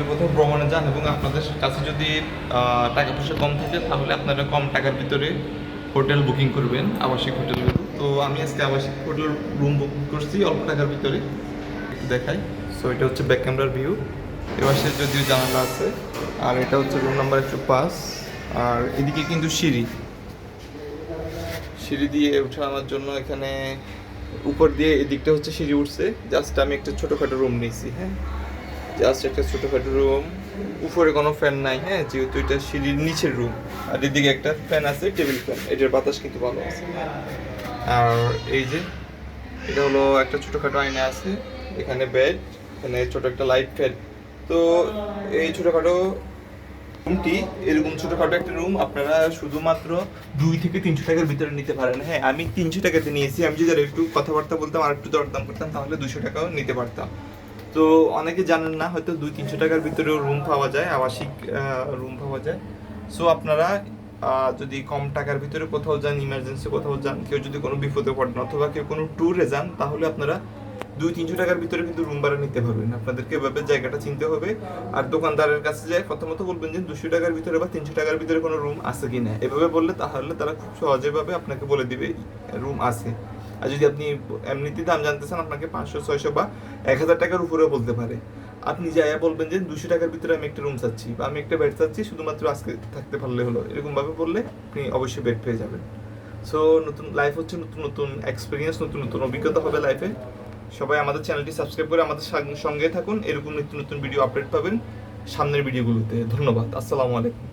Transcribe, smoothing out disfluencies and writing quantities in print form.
যদি কোথাও ভ্রমণে যান এবং আপনাদের কাছে যদি টাকা পয়সা কম থাকে তাহলে আপনারা কম টাকার ভিতরে হোটেল বুকিং করবেন, আবাসিক হোটেলগুলো। তো আমি আজকে আবাসিক হোটেল রুম বুক করছি অল্প টাকার ভিতরে, একটু দেখাই। সো এটা হচ্ছে ব্যাক ক্যামেরার ভিউ, এবার সে যদিও জানালা আছে। আর এটা হচ্ছে রুম নাম্বার 105। আর এদিকে কিন্তু সিঁড়ি দিয়ে ওঠা আমার জন্য এখানে উপর দিয়ে এদিকটা হচ্ছে সিঁড়ি উঠছে। জাস্ট আমি একটা ছোটোখাটো রুম নিয়েছি, হ্যাঁ, জাস্ট একটা ছোটোখাটো রুম, উপরে কোনো ফ্যান নাই, হ্যাঁ, যেহেতু এটা সিঁড়ির নিচের রুম। আর এদিকে একটা ফ্যান আছে, টেবিল ফ্যান, এটার বাতাস কিন্তু ভালো আছে। আর এই যে এটা হলো একটা ছোটোখাটো আয়না আছে, এখানে বেড, এখানে ছোট একটা লাইট ফ্যান। তো এই ছোটোখাটো রুমটি, এরকম ছোটোখাটো একটা রুম আপনারা শুধুমাত্র 200 থেকে 300 টাকার ভিতরে নিতে পারেন। হ্যাঁ, আমি 300 টাকাতে নিয়েছি। আমি যদি আর একটু কথাবার্তা বলতাম আর একটু দরদাম করতাম তাহলে 200 টাকাও নিতে পারতাম। তো অনেকে জানেন না, হয়তো 200-300 টাকার ভিতরেও রুম পাওয়া যায়, আবাসিক রুম পাওয়া যায়। সো আপনারা যদি কম টাকার ভিতরে কোথাও যান, ইমার্জেন্সি কোথাও যান, কেউ যদি কোনো বিপদে পড়েন অথবা কেউ কোনো ট্যুরে যান, তাহলে আপনারা 200-300 টাকার ভিতরে কিন্তু রুম ভাড়া নিতে পারবেন। আপনাদেরকে এভাবে জায়গাটা চিনতে হবে। আর দোকানদারের কাছে যায় প্রথমত বলবেন যে 200 টাকার ভিতরে বা 300 টাকার ভিতরে কোনো রুম আছে কি না। এভাবে বললে তাহলে তারা খুব সহজেভাবে আপনাকে বলে দিবে রুম আছে। আর যদি আপনি এমনিতে দাম জানতে চান, আপনাকে 500-600 বা 1000 টাকার উপরেও বলতে পারে। আপনি যাইয়া বলবেন যে 200 টাকার ভিতরে আমি একটা রুম চাচ্ছি বা আমি একটা বেড চাচ্ছি, শুধুমাত্র আজকে থাকতে পারলে হলো, এরকমভাবে বললে আপনি অবশ্যই বেড পেয়ে যাবেন। সো নতুন লাইফ হচ্ছে নতুন নতুন এক্সপিরিয়েন্স, নতুন নতুন অভিজ্ঞতা হবে লাইফে। সবাই আমাদের চ্যানেলটি সাবস্ক্রাইব করে আমাদের সঙ্গে থাকুন, এরকম নিত্য নতুন ভিডিও আপডেট পাবেন সামনের ভিডিওগুলোতে। ধন্যবাদ, আসসালামু আলাইকুম।